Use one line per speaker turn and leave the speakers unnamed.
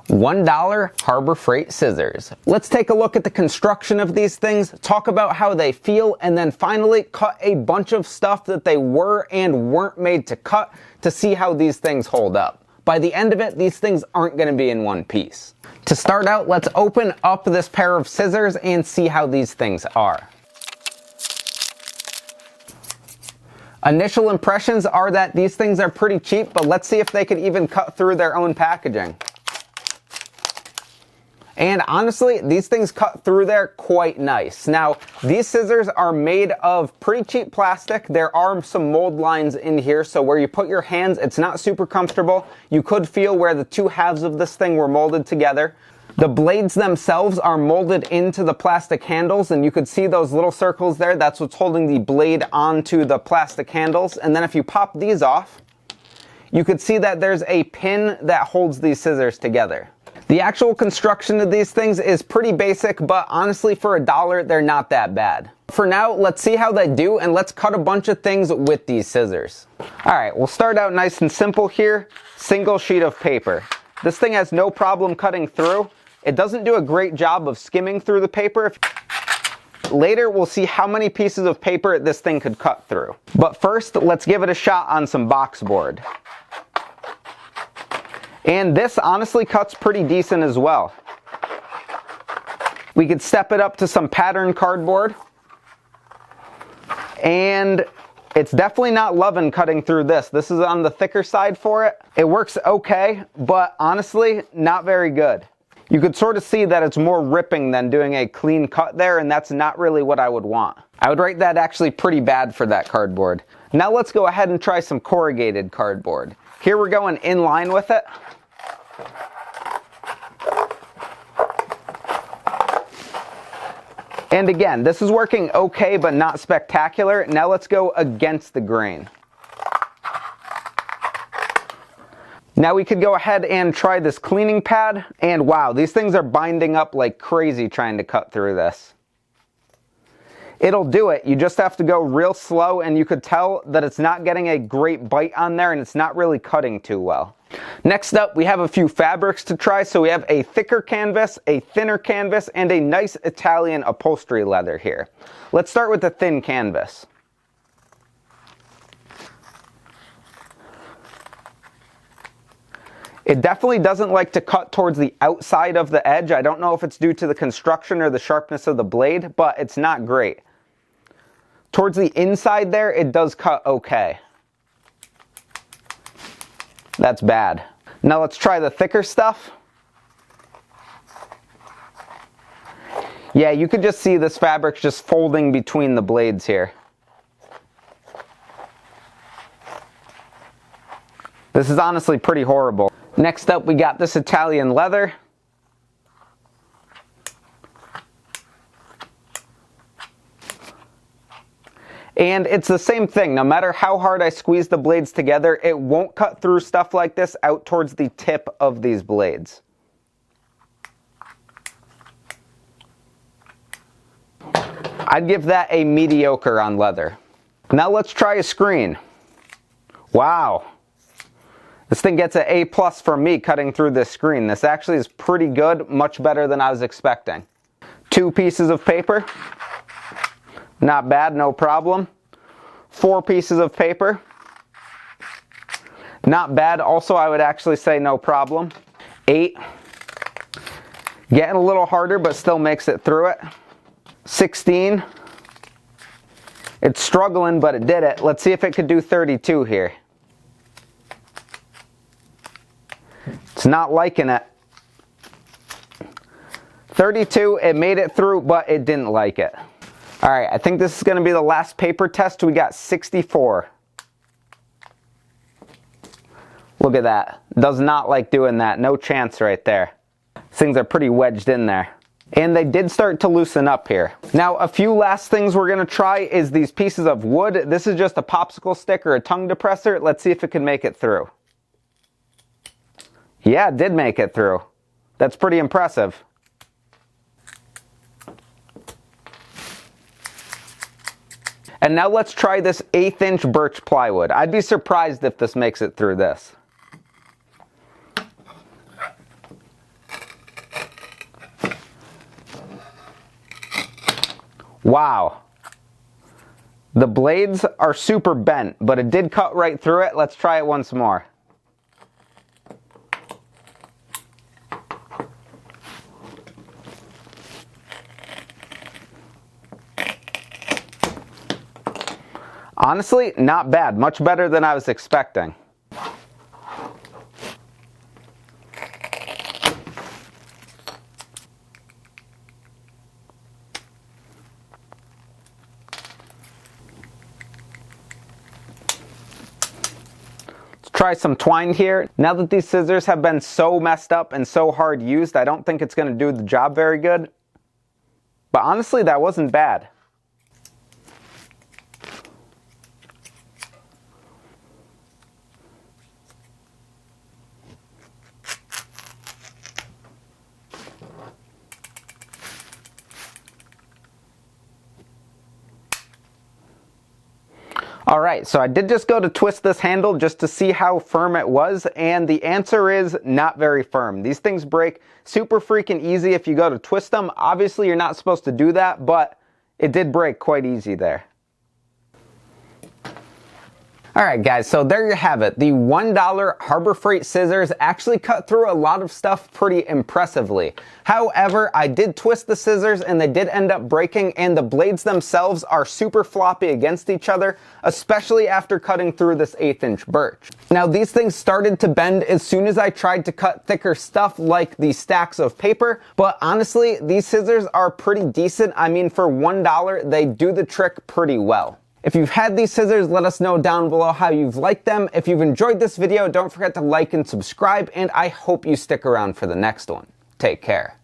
$1 Harbor Freight scissors. Let's take a look at the construction of these things, talk about how they feel, and then finally cut a bunch of stuff that they were and weren't made to cut to see how these things hold up. By the end of it, these things aren't going to be in one piece. To start out, let's open up this pair of scissors and see how these things are. Initial impressions are that these things are pretty cheap, but let's see if they could even cut through their own packaging. And honestly, these things cut through there quite nice. Now, these scissors are made of pretty cheap plastic. There are some mold lines in here, so where you put your hands, it's not super comfortable. You could feel where the two halves of this thing were molded together. The blades themselves are molded into the plastic handles, and you could see those little circles there. That's what's holding the blade onto the plastic handles. And then if you pop these off, you could see that there's a pin that holds these scissors together. The actual construction of these things is pretty basic, but honestly for $1, they're not that bad. For now, let's see how they do, and let's cut a bunch of things with these scissors. Alright, we'll start out nice and simple here. Single sheet of paper. This thing has no problem cutting through. It doesn't do a great job of skimming through the paper. Later, we'll see how many pieces of paper this thing could cut through. But first, let's give it a shot on some box board. And this honestly cuts pretty decent as well. We could step it up to some pattern cardboard. And it's definitely not loving cutting through this. This is on the thicker side for it. It works okay, but honestly, not very good. You could sort of see that it's more ripping than doing a clean cut there, and that's not really what I would want. I would rate that actually pretty bad for that cardboard. Now let's go ahead and try some corrugated cardboard. Here we're going in line with it. And again, this is working okay, but not spectacular. Now let's go against the grain. Now we could go ahead and try this cleaning pad, and wow, these things are binding up like crazy trying to cut through this. It'll do it, you just have to go real slow, and you could tell that it's not getting a great bite on there and it's not really cutting too well. Next up, we have a few fabrics to try. So we have a thicker canvas, a thinner canvas, and a nice Italian upholstery leather here. Let's start with the thin canvas. It definitely doesn't like to cut towards the outside of the edge. I don't know if it's due to the construction or the sharpness of the blade, but it's not great. Towards the inside there, it does cut okay. That's bad. Now let's try the thicker stuff. Yeah, you could just see this fabric just folding between the blades here. This is honestly pretty horrible. Next up, we got this Italian leather. And it's the same thing. No matter how hard I squeeze the blades together, it won't cut through stuff like this out towards the tip of these blades. I'd give that a mediocre on leather. Now let's try a screen. Wow. This thing gets an A+ from me cutting through this screen. This actually is pretty good, much better than I was expecting. 2 pieces of paper. Not bad, no problem. 4 pieces of paper. Not bad, also I would actually say no problem. 8. Getting a little harder, but still makes it through it. 16. It's struggling, but it did it. Let's see if it could do 32 here. It's not liking it. 32, it made it through, but it didn't like it. Alright, I think this is going to be the last paper test. We got 64. Look at that. Does not like doing that. No chance right there. Things are pretty wedged in there. And they did start to loosen up here. Now, a few last things we're going to try is these pieces of wood. This is just a popsicle stick or a tongue depressor. Let's see if it can make it through. Yeah, it did make it through. That's pretty impressive. And now let's try this 1/8" birch plywood. I'd be surprised if this makes it through this. Wow. The blades are super bent, but it did cut right through it. Let's try it once more. Honestly, not bad. Much better than I was expecting. Let's try some twine here. Now that these scissors have been so messed up and so hard used, I don't think it's going to do the job very good. But honestly, that wasn't bad. Alright, so I did just go to twist this handle just to see how firm it was, and the answer is not very firm. These things break super freaking easy if you go to twist them. Obviously, you're not supposed to do that, but it did break quite easy there. Alright guys, so there you have it. The $1 Harbor Freight scissors actually cut through a lot of stuff pretty impressively. However, I did twist the scissors and they did end up breaking, and the blades themselves are super floppy against each other, especially after cutting through this 1/8" birch. Now these things started to bend as soon as I tried to cut thicker stuff like these stacks of paper, but honestly, these scissors are pretty decent. I mean, for $1, they do the trick pretty well. If you've had these scissors, let us know down below how you've liked them. If you've enjoyed this video, don't forget to like and subscribe, and I hope you stick around for the next one. Take care.